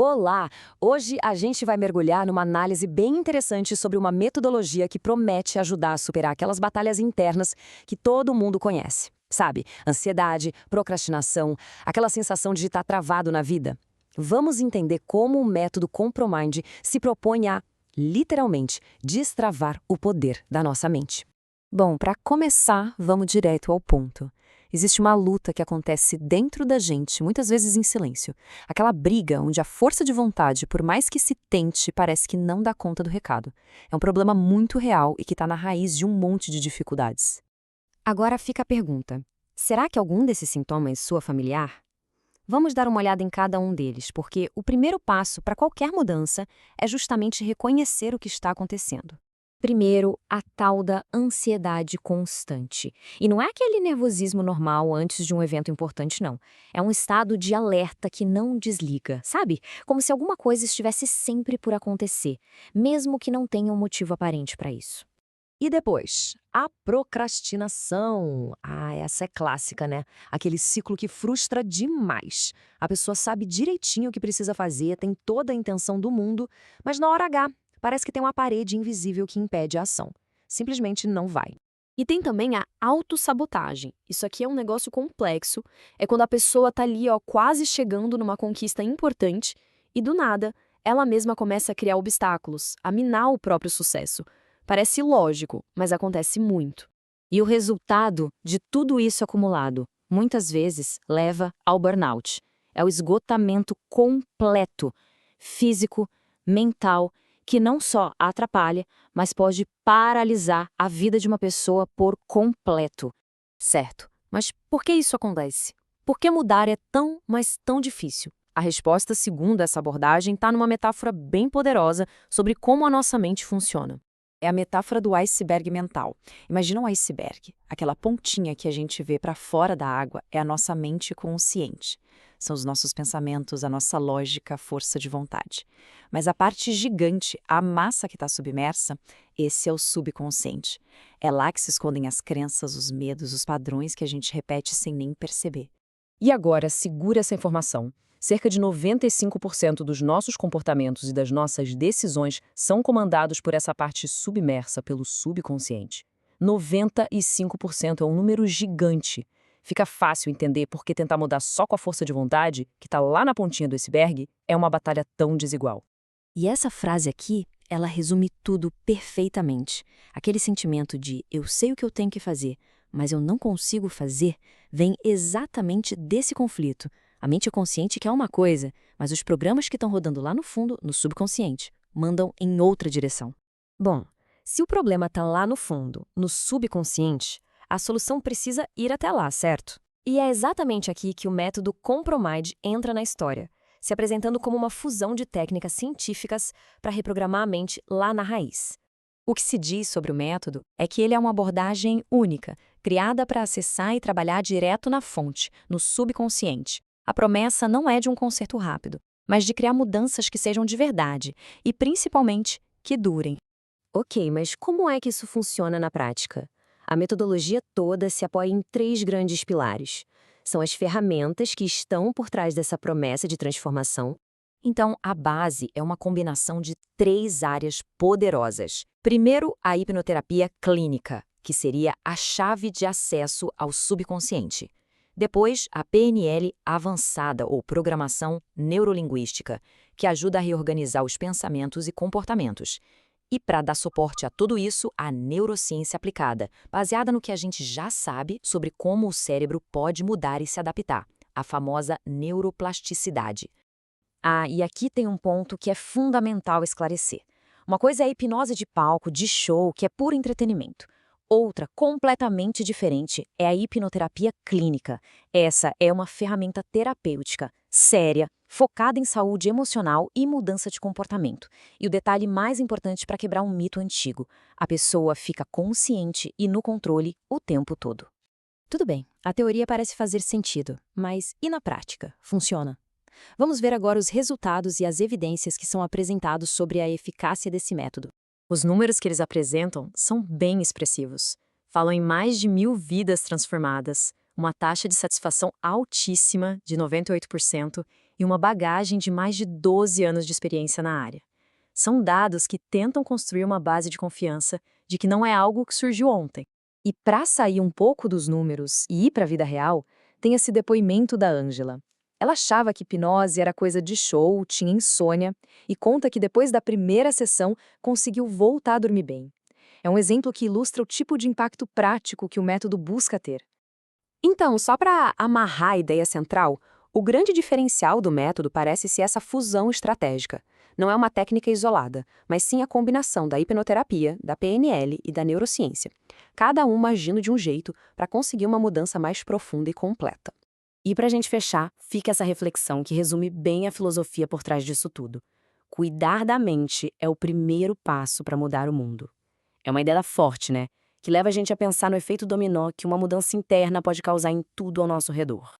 Olá! Hoje a gente vai mergulhar numa análise bem interessante sobre uma metodologia que promete ajudar a superar aquelas batalhas internas que todo mundo conhece. Sabe? Ansiedade, procrastinação, aquela sensação de estar travado na vida. Vamos entender como o método Compromind se propõe a, literalmente, destravar o poder da nossa mente. Bom, para começar, vamos direto ao ponto. Existe uma luta que acontece dentro da gente, muitas vezes em silêncio. Aquela briga onde a força de vontade, por mais que se tente, parece que não dá conta do recado. É um problema muito real e que está na raiz de um monte de dificuldades. Agora fica a pergunta: será que algum desses sintomas soa familiar? Vamos dar uma olhada em cada um deles, porque o primeiro passo para qualquer mudança é justamente reconhecer o que está acontecendo. Primeiro, a tal da ansiedade constante. E não é aquele nervosismo normal antes de um evento importante, não. É um estado de alerta que não desliga, sabe? Como se alguma coisa estivesse sempre por acontecer, mesmo que não tenha um motivo aparente para isso. E depois, a procrastinação. Essa é clássica, né? Aquele ciclo que frustra demais. A pessoa sabe direitinho o que precisa fazer, tem toda a intenção do mundo, mas na hora H, parece que tem uma parede invisível que impede a ação. Simplesmente não vai. E tem também a autossabotagem. Isso aqui é um negócio complexo. É quando a pessoa tá ali, ó, quase chegando numa conquista importante e, do nada, ela mesma começa a criar obstáculos, a minar o próprio sucesso. Parece lógico, mas acontece muito. E o resultado de tudo isso acumulado, muitas vezes, leva ao burnout. É o esgotamento completo, físico, mental, que não só atrapalha, mas pode paralisar a vida de uma pessoa por completo. Certo, mas por que isso acontece? Por que mudar é tão, mas tão difícil? A resposta, segundo essa abordagem, está numa metáfora bem poderosa sobre como a nossa mente funciona. É a metáfora do iceberg mental. Imagina um iceberg. Aquela pontinha que a gente vê para fora da água é a nossa mente consciente. São os nossos pensamentos, a nossa lógica, a força de vontade. Mas a parte gigante, a massa que está submersa, esse é o subconsciente. É lá que se escondem as crenças, os medos, os padrões que a gente repete sem nem perceber. E agora, segura essa informação. Cerca de 95% dos nossos comportamentos e das nossas decisões são comandados por essa parte submersa pelo subconsciente. 95% é um número gigante. Fica fácil entender por que tentar mudar só com a força de vontade, que está lá na pontinha do iceberg, é uma batalha tão desigual. E essa frase aqui, ela resume tudo perfeitamente. Aquele sentimento de eu sei o que eu tenho que fazer, mas eu não consigo fazer, vem exatamente desse conflito. A mente consciente quer uma coisa, mas os programas que estão rodando lá no fundo, no subconsciente, mandam em outra direção. Bom, se o problema está lá no fundo, no subconsciente, a solução precisa ir até lá, certo? E é exatamente aqui que o método Compromind entra na história, se apresentando como uma fusão de técnicas científicas para reprogramar a mente lá na raiz. O que se diz sobre o método é que ele é uma abordagem única, criada para acessar e trabalhar direto na fonte, no subconsciente. A promessa não é de um conserto rápido, mas de criar mudanças que sejam de verdade e, principalmente, que durem. Ok, mas como é que isso funciona na prática? A metodologia toda se apoia em 3 grandes pilares. São as ferramentas que estão por trás dessa promessa de transformação. Então, a base é uma combinação de 3 áreas poderosas. Primeiro, a hipnoterapia clínica, que seria a chave de acesso ao subconsciente. Depois, a PNL avançada, ou programação neurolinguística, que ajuda a reorganizar os pensamentos e comportamentos. E para dar suporte a tudo isso, a neurociência aplicada, baseada no que a gente já sabe sobre como o cérebro pode mudar e se adaptar, a famosa neuroplasticidade. E aqui tem um ponto que é fundamental esclarecer. Uma coisa é a hipnose de palco, de show, que é puro entretenimento. Outra, completamente diferente, é a hipnoterapia clínica. Essa é uma ferramenta terapêutica, séria, focada em saúde emocional e mudança de comportamento. E o detalhe mais importante para quebrar um mito antigo: a pessoa fica consciente e no controle o tempo todo. Tudo bem, a teoria parece fazer sentido, mas e na prática? Funciona? Vamos ver agora os resultados e as evidências que são apresentados sobre a eficácia desse método. Os números que eles apresentam são bem expressivos. Falam em mais de 1.000 vidas transformadas, uma taxa de satisfação altíssima, de 98%, e uma bagagem de mais de 12 anos de experiência na área. São dados que tentam construir uma base de confiança de que não é algo que surgiu ontem. E para sair um pouco dos números e ir para a vida real, tem esse depoimento da Ângela. Ela achava que hipnose era coisa de show, tinha insônia, e conta que depois da primeira sessão conseguiu voltar a dormir bem. É um exemplo que ilustra o tipo de impacto prático que o método busca ter. Então, só para amarrar a ideia central, o grande diferencial do método parece ser essa fusão estratégica. Não é uma técnica isolada, mas sim a combinação da hipnoterapia, da PNL e da neurociência, cada uma agindo de um jeito para conseguir uma mudança mais profunda e completa. E para a gente fechar, fica essa reflexão que resume bem a filosofia por trás disso tudo. Cuidar da mente é o primeiro passo para mudar o mundo. É uma ideia forte, né? Que leva a gente a pensar no efeito dominó que uma mudança interna pode causar em tudo ao nosso redor.